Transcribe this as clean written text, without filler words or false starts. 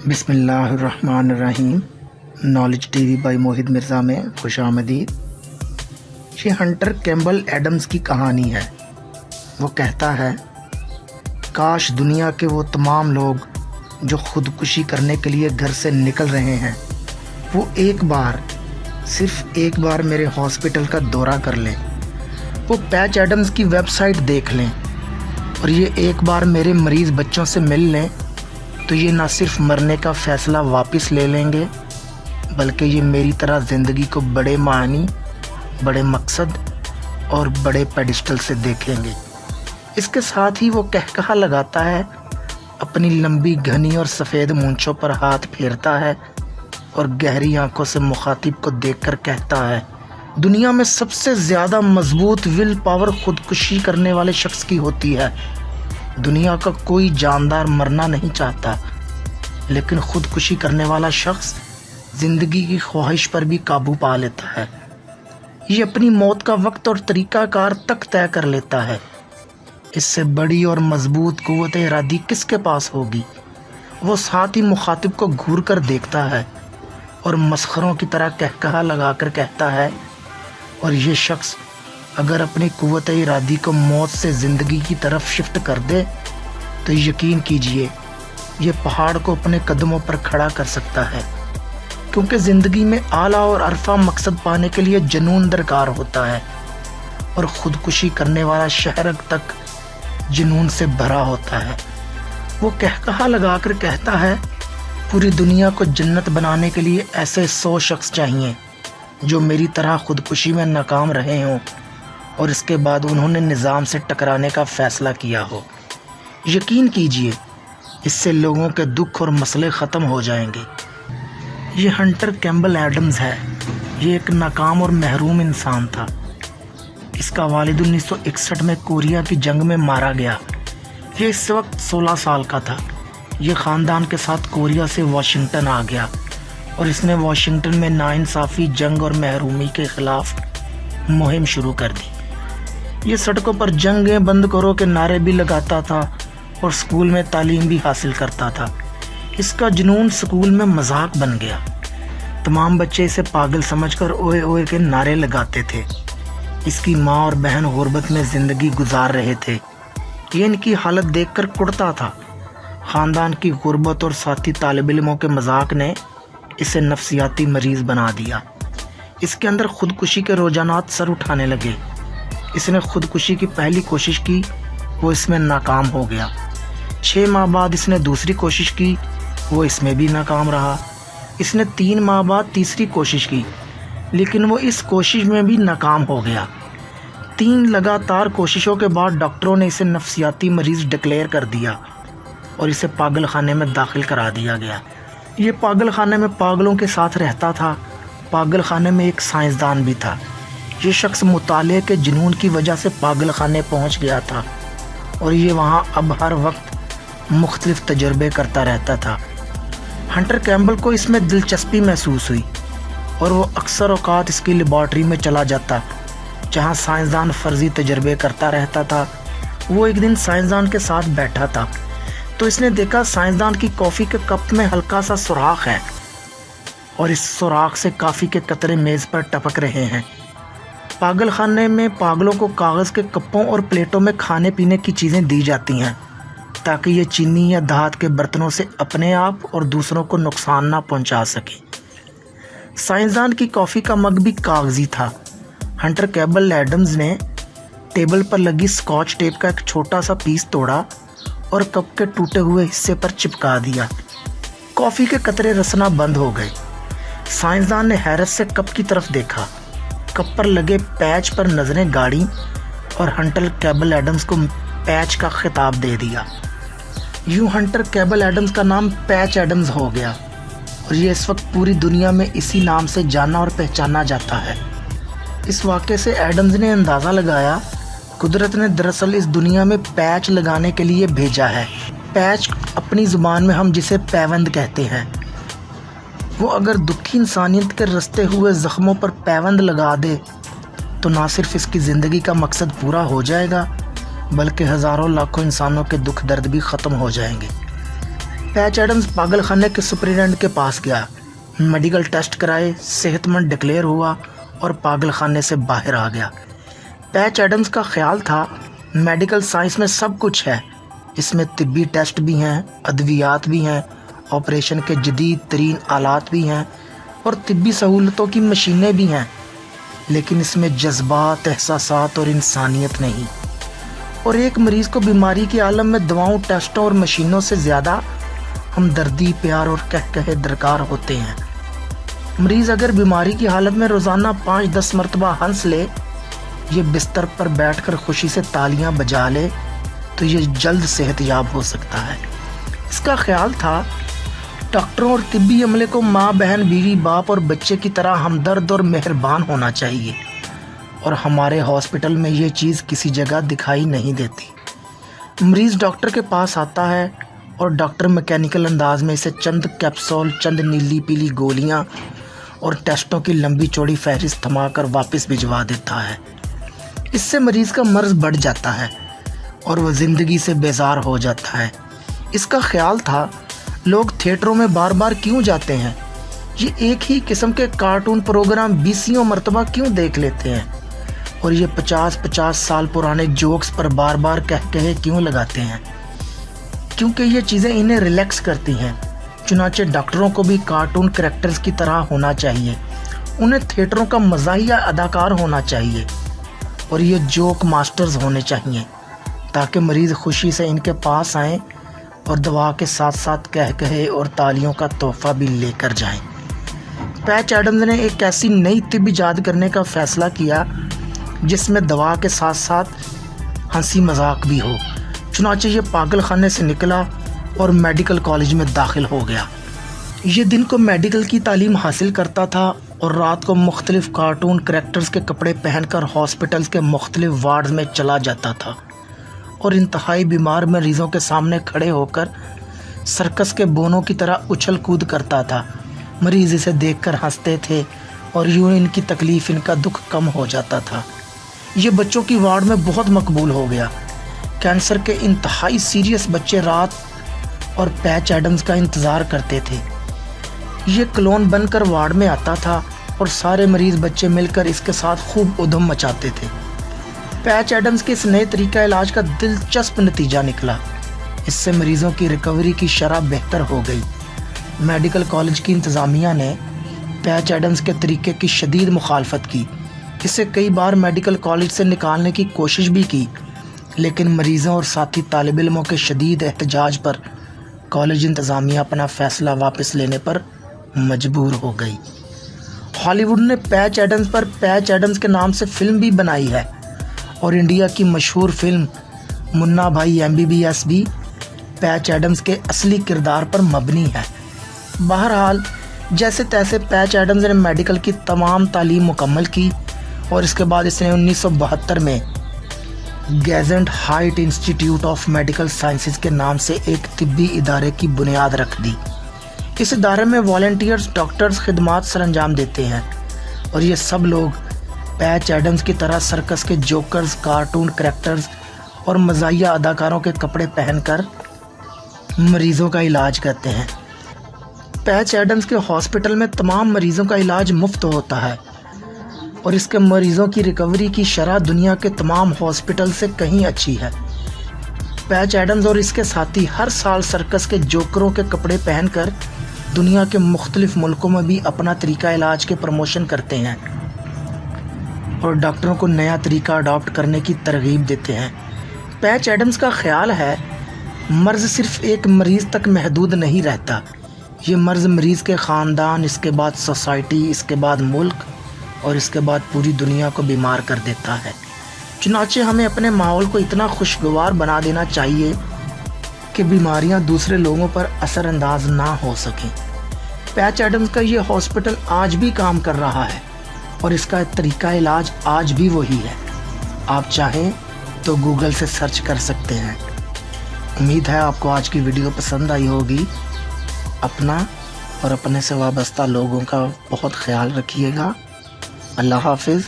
بسم اللہ الرحمن الرحیم۔ Knowledge T V by Mohd Mirza میں خوش آمدید۔ یہ ہنٹر کیمبل ایڈمز کی کہانی ہے۔ وہ کہتا ہے، کاش دنیا کے وہ تمام لوگ جو خودکشی کرنے کے لیے گھر سے نکل رہے ہیں وہ صرف ایک بار میرے ہاسپٹل کا دورہ کر لیں، وہ پیچ ایڈمز کی ویب سائٹ دیکھ لیں اور یہ ایک بار میرے مریض بچوں سے مل لیں تو یہ نہ صرف مرنے کا فیصلہ واپس لے لیں گے بلکہ یہ میری طرح زندگی کو بڑے معنی، بڑے مقصد اور بڑے پیڈسٹل سے دیکھیں گے۔ اس کے ساتھ ہی وہ کہا لگاتا ہے، اپنی لمبی گھنی اور سفید مونچھوں پر ہاتھ پھیرتا ہے اور گہری آنکھوں سے مخاطب کو دیکھ کر کہتا ہے، دنیا میں سب سے زیادہ مضبوط ول پاور خودکشی کرنے والے شخص کی ہوتی ہے۔ دنیا کا کوئی جاندار مرنا نہیں چاہتا، لیکن خودکشی کرنے والا شخص زندگی کی خواہش پر بھی قابو پا لیتا ہے۔ یہ اپنی موت کا وقت اور طریقہ کار تک طے کر لیتا ہے۔ اس سے بڑی اور مضبوط قوت ارادی کس کے پاس ہوگی؟ وہ ساتھ ہی مخاطب کو گھور کر دیکھتا ہے اور مسخروں کی طرح کہا لگا کر کہتا ہے، اور یہ شخص اگر اپنی قوت ارادی کو موت سے زندگی کی طرف شفٹ کر دے تو یقین کیجئے یہ پہاڑ کو اپنے قدموں پر کھڑا کر سکتا ہے، کیونکہ زندگی میں اعلیٰ اور عرفہ مقصد پانے کے لیے جنون درکار ہوتا ہے اور خودکشی کرنے والا شہرک تک جنون سے بھرا ہوتا ہے۔ وہ کہا لگا کر کہتا ہے، پوری دنیا کو جنت بنانے کے لیے ایسے 100 شخص چاہیے جو میری طرح خودکشی میں ناکام رہے ہوں اور اس کے بعد انہوں نے نظام سے ٹکرانے کا فیصلہ کیا ہو۔ یقین کیجئے اس سے لوگوں کے دکھ اور مسئلے ختم ہو جائیں گے۔ یہ ہنٹر کیمبل ایڈمز ہے۔ یہ ایک ناکام اور محروم انسان تھا۔ اس کا والد 1961 میں کوریا کی جنگ میں مارا گیا۔ یہ اس وقت 16 سال کا تھا۔ یہ خاندان کے ساتھ کوریا سے واشنگٹن آ گیا اور اس نے واشنگٹن میں ناانصافی، جنگ اور محرومی کے خلاف مہم شروع کر دی۔ یہ سڑکوں پر جنگیں بند کرو کے نعرے بھی لگاتا تھا اور اسکول میں تعلیم بھی حاصل کرتا تھا۔ اس کا جنون اسکول میں مذاق بن گیا۔ تمام بچے اسے پاگل سمجھ کر اوئے اوئے کے نعرے لگاتے تھے۔ اس کی ماں اور بہن غربت میں زندگی گزار رہے تھے۔ یہ ان کی حالت دیکھ کر کڑتا تھا۔ خاندان کی غربت اور ساتھی طالب علموں کے مذاق نے اسے نفسیاتی مریض بنا دیا۔ اس کے اندر خودکشی کے رجحانات سر اٹھانے لگے۔ اس نے خودکشی کی پہلی کوشش کی، وہ اس میں ناکام ہو گیا۔ 6 ماہ بعد اس نے دوسری کوشش کی، وہ اس میں بھی ناکام رہا۔ اس نے 3 ماہ بعد تیسری کوشش کی، لیکن وہ اس کوشش میں بھی ناکام ہو گیا۔ 3 لگاتار کوششوں کے بعد ڈاکٹروں نے اسے نفسیاتی مریض ڈکلیئر کر دیا اور اسے پاگل خانے میں داخل کرا دیا گیا۔ یہ پاگل خانے میں پاگلوں کے ساتھ رہتا تھا۔ پاگل خانے میں ایک سائنسدان بھی تھا۔ یہ شخص مطالعے کے جنون کی وجہ سے پاگل خانے پہنچ گیا تھا اور یہ وہاں اب ہر وقت مختلف تجربے کرتا رہتا تھا۔ ہنٹر کیمبل کو اس میں دلچسپی محسوس ہوئی اور وہ اکثر اوقات اس کی لیبارٹری میں چلا جاتا جہاں سائنسدان فرضی تجربے کرتا رہتا تھا۔ وہ ایک دن سائنسدان کے ساتھ بیٹھا تھا تو اس نے دیکھا سائنسدان کی کافی کے کپ میں ہلکا سا سوراخ ہے اور اس سوراخ سے کافی کے قطرے میز پر ٹپک رہے ہیں۔ پاگل خانے میں پاگلوں کو کاغذ کے کپوں اور پلیٹوں میں کھانے پینے کی چیزیں دی جاتی ہیں تاکہ یہ چینی یا دھات کے برتنوں سے اپنے آپ اور دوسروں کو نقصان نہ پہنچا سکے۔ سائنسدان کی کافی کا مگ بھی کاغذی تھا۔ ہنٹر کیمبل ایڈمز نے ٹیبل پر لگی اسکاچ ٹیپ کا ایک چھوٹا سا پیس توڑا اور کپ کے ٹوٹے ہوئے حصے پر چپکا دیا۔ کافی کے قطرے رسنا بند ہو گئے۔ سائنسدان نے حیرت سے کپ کی طرف دیکھا، کپ پر لگے پیچ پر نظریں گاڑی اور ہنٹر کیمبل ایڈمز کو پیچ کا خطاب دے دیا۔ یوں ہنٹر کیمبل ایڈمز کا نام پیچ ایڈمز ہو گیا اور یہ اس وقت پوری دنیا میں اسی نام سے جانا اور پہچانا جاتا ہے۔ اس واقعے سے ایڈمز نے اندازہ لگایا، قدرت نے دراصل اس دنیا میں پیچ لگانے کے لیے بھیجا ہے۔ پیچ اپنی زبان میں ہم جسے پیوند کہتے ہیں۔ وہ اگر دکھی انسانیت کے رستے ہوئے زخموں پر پیوند لگا دے تو نہ صرف اس کی زندگی کا مقصد پورا ہو جائے گا بلکہ ہزاروں لاکھوں انسانوں کے دکھ درد بھی ختم ہو جائیں گے۔ पैच एडम्स पागल खाने के सुपरिटेंडेंट के पास गया, मेडिकल टेस्ट कराए, सेहतमंद डिक्लेयर हुआ और पागल खाने से बाहर आ गया। पैच एडम्स का ख्याल था मेडिकल साइंस में सब कुछ है, इसमें तिब्बी टेस्ट भी हैं, अद्वियात भी हैं, ऑपरेशन के जदीद तरीन आलात भी हैं और तिब्बी सहूलतों की मशीनें भी हैं, लेकिन इसमें जज्बात, एहसासात और इंसानियत नहीं। और एक मरीज़ को बीमारी के आलम में दवाओं, टेस्टों और मशीनों से ज़्यादा हमदर्दी, प्यार और कहे दरकार होते हैं। मरीज़ अगर बीमारी की हालत में रोज़ाना 5-10 मरतबा हंस ले, ये बिस्तर पर बैठकर खुशी से तालियां बजा ले, तो ये जल्द सेहतयाब हो सकता है। इसका ख्याल था डॉक्टरों और तिब्बी अमले को माँ, बहन, बीवी, बाप और बच्चे की तरह हमदर्द और मेहरबान होना चाहिए, और हमारे हॉस्पिटल में ये चीज़ किसी जगह दिखाई नहीं देती। मरीज़ डॉक्टर के पास आता है और डॉक्टर मैकेनिकल अंदाज में इसे चंद कैप्सूल, चंद नीली पीली गोलियां और टेस्टों की लंबी चौड़ी फहरिस्त थमाकर वापस भिजवा देता है। इससे मरीज़ का मर्ज बढ़ जाता है और वह ज़िंदगी से बेजार हो जाता है। इसका ख्याल था लोग थिएटरों में बार बार क्यों जाते हैं, ये एक ही किस्म के कार्टून प्रोग्राम 20 मरतबा क्यों देख लेते हैं, और ये 50-50 साल पुराने जोक्स पर बार बार कहे क्यों लगाते हैं, क्योंकि ये चीज़ें इन्हें रिलैक्स करती हैं। चुनाचे डॉक्टरों को भी कार्टून कैरेक्टर्स की तरह होना चाहिए, उन्हें थिएटरों का मज़ाहिया अदाकार होना चाहिए और ये जोक मास्टर्स होने चाहिए, ताकि मरीज़ खुशी से इनके पास आएँ और दवा के साथ साथ कहे और तालियों का तोहफा भी लेकर जाएं। पैच एडम्स ने एक ऐसी नई तिब ईजाद करने का फ़ैसला किया जिसमें दवा के साथ साथ हंसी मजाक भी हो। चुनाचे ये पागल खाने से निकला और मेडिकल कॉलेज में दाखिल हो गया। ये दिन को मेडिकल की तालीम हासिल करता था और रात को मुख्तलिफ कार्टून करैक्टर्स के कपड़े पहनकर हॉस्पिटल्स के मुख्तलिफ वार्ड्स में चला जाता था और इंतहाई बीमार मरीज़ों के सामने खड़े होकर सर्कस के बोनों की तरह उछल कूद करता था। मरीज़ इसे देखकर हंसते थे और यूँ इनकी तकलीफ़, इनका दुख कम हो जाता था। ये बच्चों की वार्ड में बहुत मकबूल हो गया। कैंसर के इंतहाई सीरियस बच्चे रात और पैच एडम्स का इंतज़ार करते थे। ये क्लोन बनकर वार्ड में आता था और सारे मरीज़ बच्चे मिलकर इसके साथ खूब उधम मचाते थे। पैच एडम्स के इस नए तरीका इलाज का दिलचस्प नतीजा निकला। इससे मरीज़ों की रिकवरी की शरह बेहतर हो गई। मेडिकल कॉलेज की इंतज़ामिया ने पैच एडम्स के तरीके की शदीद मुखालफत की। इसे कई बार मेडिकल कॉलेज से निकालने की कोशिश भी की, लेकिन मरीज़ों और साथी तालिब इल्मों के शदीद एहतजाज पर कॉलेज इंतज़ामिया अपना फ़ैसला वापस लेने पर मजबूर हो गई। हॉलीवुड ने पैच एडम्स पर पैच एडम्स के नाम से फ़िल्म भी बनाई है और इंडिया की मशहूर फिल्म मुन्ना भाई MBBS भी पैच एडम्स के असली किरदार पर मबनी है। बहरहाल जैसे तैसे पैच एडम्स ने मेडिकल की तमाम तालीम मुकम्मल की और इसके बाद इसने 1972 में गैजेंट हाइट इंस्टीट्यूट ऑफ मेडिकल साइंसेज के नाम से एक तिब्बी इदारे की बुनियाद रख दी। इस इदारे में वॉलंटियर्स, डॉक्टर्स खिदमात सरंजाम देते हैं और ये सब लोग पैच एडम्स की तरह सर्कस के जोकर्स, कार्टून करैक्टर्स और मज़ाहिया अदाकारों के कपड़े पहनकर मरीज़ों का इलाज करते हैं। पैच एडम्स के हॉस्पिटल में तमाम मरीज़ों का इलाज मुफ्त होता है और इसके मरीज़ों की रिकवरी की शरह दुनिया के तमाम हॉस्पिटल से कहीं अच्छी है। पैच एडम्स और इसके साथी हर साल सर्कस के जोकरों के कपड़े पहनकर दुनिया के मुख्तलिफ मुल्कों में भी अपना तरीका इलाज के प्रमोशन करते हैं और डॉक्टरों को नया तरीका अडॉप्ट करने की तरगीब देते हैं। पैच एडम्स का ख्याल है मर्ज़ सिर्फ़ एक मरीज़ तक महदूद नहीं रहता, ये मर्ज़ मरीज़ के ख़ानदान, इसके बाद सोसाइटी, इसके बाद मुल्क और इसके बाद पूरी दुनिया को बीमार कर देता है। चुनाचे हमें अपने माहौल को इतना खुशगवार बना देना चाहिए कि बीमारियां दूसरे लोगों पर असरअंदाज ना हो सकें। पैच एडम्स का ये हॉस्पिटल आज भी काम कर रहा है और इसका तरीका इलाज आज भी वही है। आप चाहें तो गूगल से सर्च कर सकते हैं। उम्मीद है आपको आज की वीडियो पसंद आई होगी। अपना और अपने से वाबस्ता लोगों का बहुत ख्याल रखिएगा। अल्लाह हाफिज़।